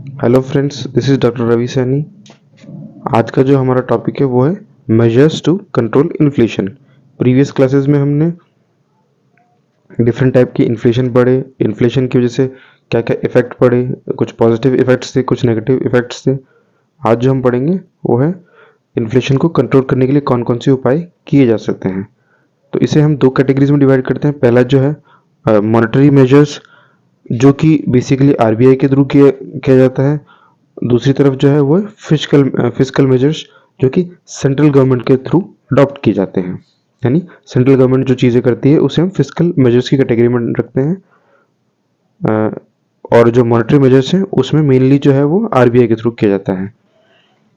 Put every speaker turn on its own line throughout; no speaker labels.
Hello friends, this is doctor Ravi Saini. आज का जो हमारा टॉपिक है वो है measures to control inflation. Previous classes में हमने डिफरेंट टाइप की इन्फ्लेशन पढ़े, इन्फ्लेशन की वजह से क्या क्या इफेक्ट पड़े, कुछ पॉजिटिव इफेक्ट्स थे, कुछ नेगेटिव इफेक्ट्स थे। आज जो हम पढ़ेंगे वो है इन्फ्लेशन को कंट्रोल करने के लिए कौन कौन से उपाय किए जा सकते हैं। तो इसे हम दो कैटेगरीज में डिवाइड करते हैं। पहला जो है मॉनेटरी मेजर्स, जो कि बेसिकली आरबीआई के थ्रू किया किया जाता है। दूसरी तरफ जो है वो फिजिकल फिजिकल मेजर्स, जो कि सेंट्रल गवर्नमेंट के थ्रू अडॉप्ट किए जाते हैं। यानी सेंट्रल गवर्नमेंट जो चीज़ें करती है उसे हम फिजिकल मेजर्स की कैटेगरी में रखते हैं। और जो मॉनेटरी मेजर्स हैं उसमें मेनली जो है वो आरबीआई के थ्रू किया जाता है।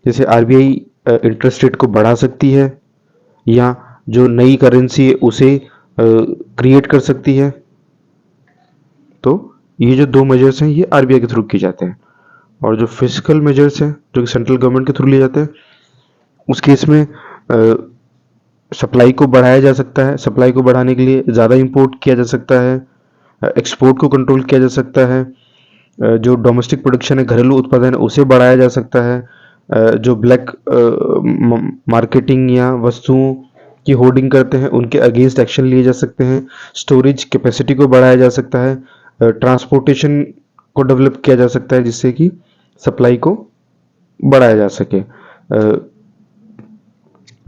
जैसे आरबीआई इंटरेस्ट रेट को बढ़ा सकती है, या जो नई करेंसी है उसे क्रिएट कर सकती है। तो ये जो दो मेजर्स हैं ये आरबीआई के थ्रू किए जाते हैं। और जो फिजिकल मेजर्स हैं जो कि सेंट्रल गवर्नमेंट के थ्रू लिए जाते हैं, उस केस में सप्लाई को बढ़ाया जा सकता है। सप्लाई को बढ़ाने के लिए ज़्यादा इंपोर्ट किया जा सकता है, एक्सपोर्ट को कंट्रोल किया जा सकता है, जो डोमेस्टिक प्रोडक्शन है, घरेलू उत्पादन है, उसे बढ़ाया जा सकता है। जो ब्लैक मार्केटिंग या वस्तुओं की होर्डिंग करते हैं उनके अगेंस्ट एक्शन लिए जा सकते हैं। स्टोरेज कैपेसिटी को बढ़ाया जा सकता है, ट्रांसपोर्टेशन को डेवलप किया जा सकता है जिससे कि सप्लाई को बढ़ाया जा सके।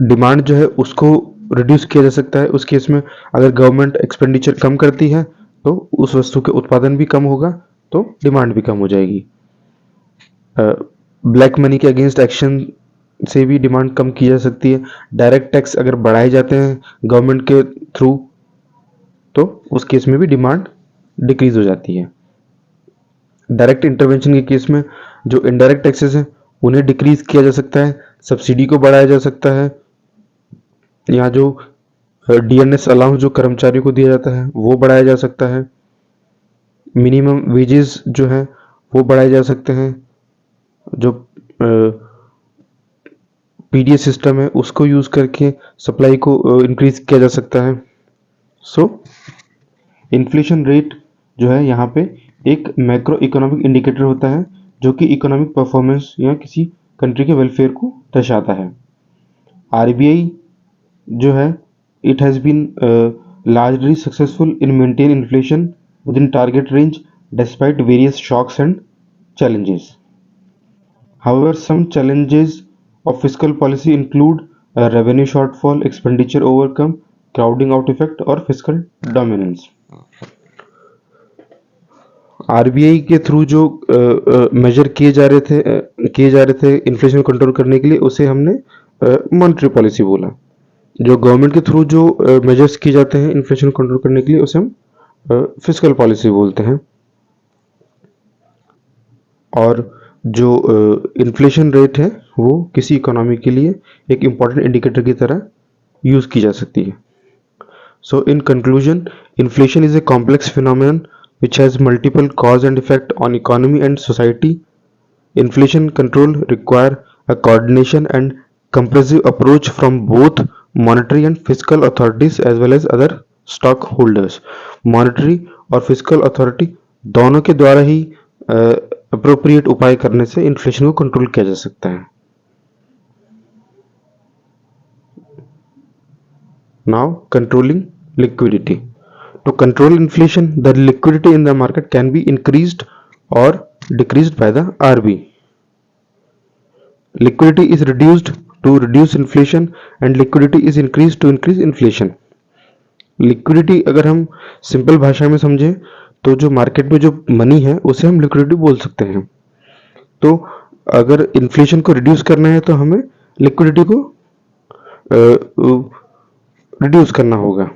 डिमांड जो है उसको रिड्यूस किया जा सकता है। उस केस में अगर गवर्नमेंट एक्सपेंडिचर कम करती है तो उस वस्तु के उत्पादन भी कम होगा, तो डिमांड भी कम हो जाएगी। ब्लैक मनी के अगेंस्ट एक्शन से भी डिमांड कम की जा सकती है। डायरेक्ट टैक्स अगर बढ़ाए जाते हैं गवर्नमेंट के थ्रू तो उस केस में भी डिमांड डिक्रीज हो जाती है। डायरेक्ट इंटरवेंशन के केस में जो इनडायरेक्ट टैक्सेस हैं उन्हें डिक्रीज किया जा सकता है, सब्सिडी को बढ़ाया जा सकता है, या जो डीएनएस अलाउंस जो कर्मचारियों को दिया जाता है वो बढ़ाया जा सकता है। मिनिमम वेजेस जो हैं वो बढ़ाए जा सकते हैं। जो पीडीएस सिस्टम है उसको यूज़ करके सप्लाई को इंक्रीज किया जा सकता है। सो इन्फ्लेशन रेट जो है यहाँ पे एक मैक्रो इकोनॉमिक इंडिकेटर होता है जो कि इकोनॉमिक परफॉर्मेंस या किसी कंट्री के वेलफेयर को दर्शाता है। आरबीआई जो है it has been largely successful in maintain inflation within target range despite various shocks and challenges. However, some challenges of fiscal policy include revenue shortfall, expenditure overcome, crowding out effect और fiscal dominance. RBI के through जो major किए जा रहे थे inflation को control करने के लिए उसे हमने मॉनेटरी पॉलिसी बोला। जो गवर्नमेंट के थ्रू जो मेजर्स किए जाते हैं इन्फ्लेशन कंट्रोल करने के लिए उसे हम फिजिकल पॉलिसी बोलते हैं। और जो इन्फ्लेशन रेट है वो किसी इकोनॉमी के लिए एक इम्पॉर्टेंट इंडिकेटर की तरह यूज़ की जा सकती है। So in conclusion, inflation is a complex phenomenon which has multiple cause and effect on economy and society. Inflation control require a coordination and comprehensive approach from both monetary and fiscal authorities as well as other stockholders. Monetary और fiscal authority दोनों के द्वारा ही appropriate उपाय करने से inflation को control किया जा सकता है। Now controlling liquidity. To control inflation, the liquidity in the market can be increased or decreased by the RB. Liquidity is reduced to reduce inflation and liquidity is increased to increase inflation. Liquidity अगर हम simple भाषा में समझें तो जो market में जो money है उसे हम लिक्विडिटी बोल सकते हैं। तो अगर इन्फ्लेशन को रिड्यूस करना है तो हमें लिक्विडिटी को रिड्यूस करना होगा।